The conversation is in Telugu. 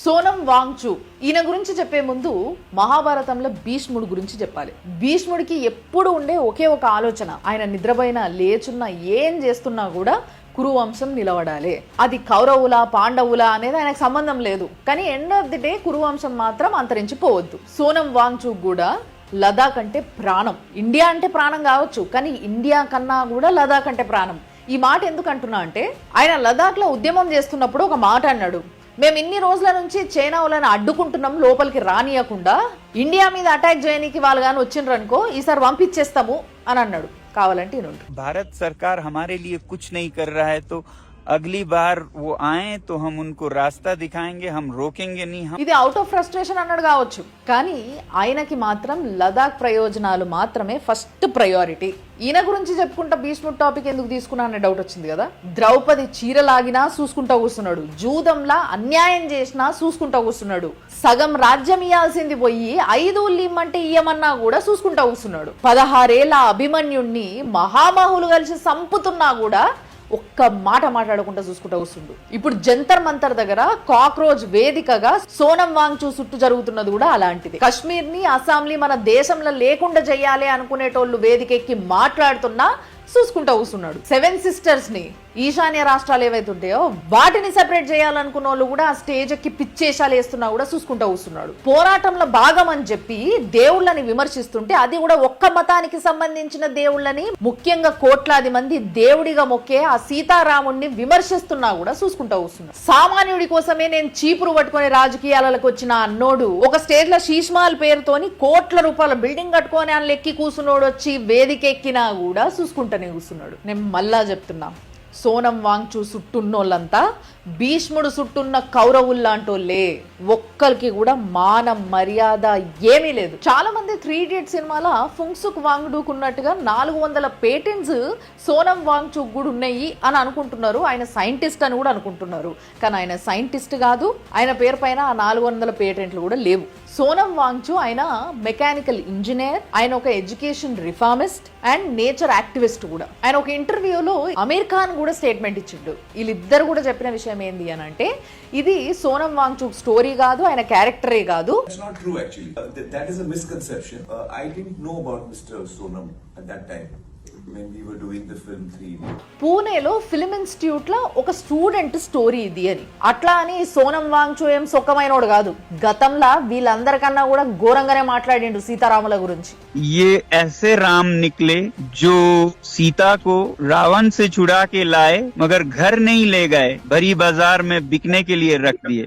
సోనం వాంగ్చూ ఈయన గురించి చెప్పే ముందు మహాభారతంలో భీష్ముడు గురించి చెప్పాలి. భీష్ముడికి ఎప్పుడు ఉండే ఒకే ఒక ఆలోచన, ఆయన నిద్రపోయినా లేచున్నా ఏం చేస్తున్నా కూడా కురువంశం నిలబడాలి. అది కౌరవుల పాండవుల అనేది ఆయనకు సంబంధం లేదు. కానీ ఎండ్ ఆఫ్ ది డే కురువంశం మాత్రం అంతరించిపోవద్దు. సోనం వాంగ్చూ కూడా లదాఖ్ అంటే ప్రాణం. ఇండియా అంటే ప్రాణం కావచ్చు, కానీ ఇండియా కన్నా కూడా లదాఖ్ అంటే ప్రాణం. ఈ మాట ఎందుకు అంటున్నా అంటే, ఆయన లదాఖ్ లో ఉద్యమం చేస్తున్నప్పుడు ఒక మాట అన్నాడు, మేము ఇన్ని రోజుల నుంచి చైనా వాళ్ళని అడ్డుకుంటున్నాం లోపలికి రానియకుండా, ఇండియా మీద అటాక్ చేయడానికి వాళ్ళు కానీ వచ్చిండ్రు అనుకో ఈసారి పంపించేస్తాము అని అన్నాడు. కావాలంటే भारत सरकार हमारे लिए कुछ नहीं कर रहा है तो अगली बार वो आए तो हम उनको रास्ता दिखाएंगे, हम रोकेंगे नहीं. ఇది అవుట్ ఆఫ్ ఫ్రస్ట్రేషన్ అన్నాడు కావచ్చు, కానీ ఆయనకి మాత్రం లదాఖ్ ప్రయోజనాలు మాత్రమే ఫస్ట్ ప్రయారిటీ. ఈయన గురించి చెప్పుకుంటా భీష్ముడు టాపిక్ ఎందుకు తీసుకున్నా అనే డౌట్ వచ్చింది కదా. ద్రౌపది చీరలాగినా చూసుకుంటా కూర్చున్నాడు, జూదంలా అన్యాయం చేసినా చూసుకుంటా కూర్చున్నాడు, సగం రాజ్యం ఇయ్యాల్సింది పోయి 5 ఇమ్మంటే ఇయ్యమన్నా కూడా చూసుకుంటా కూర్చున్నాడు, 16 ఏళ్ల అభిమన్యుణ్ణి మహామహులు కలిసి సంపుతున్నా కూడా ఒక్క మాట మాట్లాడకుండా చూసుకుంటా వస్తుండు. ఇప్పుడు జంతర్ మంతర్ దగ్గర కాక్రోచ్ వేదికగా సోనం వాంగ్చూ చుట్టూ జరుగుతున్నది కూడా అలాంటిది. కశ్మీర్ ని అస్సాంని మన దేశంలో లేకుండా చెయ్యాలి అనుకునేటోళ్ళు వేదికెక్కి మాట్లాడుతున్నా చూసుకుంటా కూర్చున్నాడు. 7 సిస్టర్స్ ని ఈశాన్య రాష్ట్రాలు ఏవైతే ఉంటాయో వాటిని సెపరేట్ చేయాలనుకున్న వాళ్ళు కూడా ఆ స్టేజ్ ఎక్కి పిచ్చేషాలు వేస్తున్నా కూడా చూసుకుంటా కూర్చున్నాడు. పోరాటంలో భాగం అని చెప్పి దేవుళ్ళని విమర్శిస్తుంటే అది కూడా ఒక్క మతానికి సంబంధించిన దేవుళ్ళని, ముఖ్యంగా కోట్లాది మంది దేవుడిగా మొక్కే ఆ సీతారాముడిని విమర్శిస్తున్నా కూడా చూసుకుంటా కూర్చున్నాడు. సామాన్యుడి కోసమే నేను చీపురు పట్టుకొని రాజకీయాలకు వచ్చిన అన్నోడు ఒక స్టేజ్ లో శీష్మాల్ పేరుతోని కోట్ల రూపాయల బిల్డింగ్ కట్టుకొని అని లెక్కి కూర్చున్నోడు వచ్చి వేదిక ఎక్కినా కూడా చూసుకుంటానే కూర్చున్నాడు. నేను మళ్ళా చెప్తున్నా, సోనం వాంగ్చూ చుట్టున్నోళ్ళంతా భీష్ముడు చుట్టున్న కౌరవుల్లాంటోళ్ళే. ఒక్కరికి కూడా మానం మర్యాద ఏమీ లేదు. చాలా మంది 3 Idiots సినిమాలో ఫుంగ్సుక్ వాంగ్డూక్ ఉన్నట్టుగా 400 పేటెంట్స్ సోనం వాంగ్చూ కూడా ఉన్నాయి అని అనుకుంటున్నారు. ఆయన సైంటిస్ట్ అని కూడా అనుకుంటున్నారు, కానీ ఆయన సైంటిస్ట్ కాదు. ఆయన పేరు పైన ఆ 400 పేటెంట్లు కూడా లేవు. సోనం వాంగ్చూ ఆయన మెకానికల్ ఇంజనీర్, ఆయన ఒక education reformist and nature activist కూడా. ఆయన ఒక ఇంటర్వ్యూలో అమీర్ ఖాన్ కూడా స్టేట్మెంట్ ఇచ్చిండు. వీళ్ళిద్దరు కూడా చెప్పిన విషయం ఏంది అని అంటే, ఇది సోనం వాంగ్చూ స్టోరీ కాదు, ఆయన క్యారెక్టరే కాదు. That's not true actually. That is a misconception. I didn't know about Mr. Sonam at that time when we were doing the film 3 Idiots. పూణేలో ఫిల్మ్ ఇన్స్టిట్యూట్ లో ఒక స్టూడెంట్ స్టోరీ ఇది అని. అట్లా అని సోనం వాంగ్చూ ఏం సొక్కమైనోడు కాదు. గతంలో వీళ్ళందరికన్నా కూడా ఘోరంగానే మాట్లాడిండు సీతారాముల గురించి. ये ऐसे राम निकले जो सीता को रावण से छुड़ा के लाए मगर घर नहीं ले गए, भरी बाजार में बिकने के लिए रख दिए.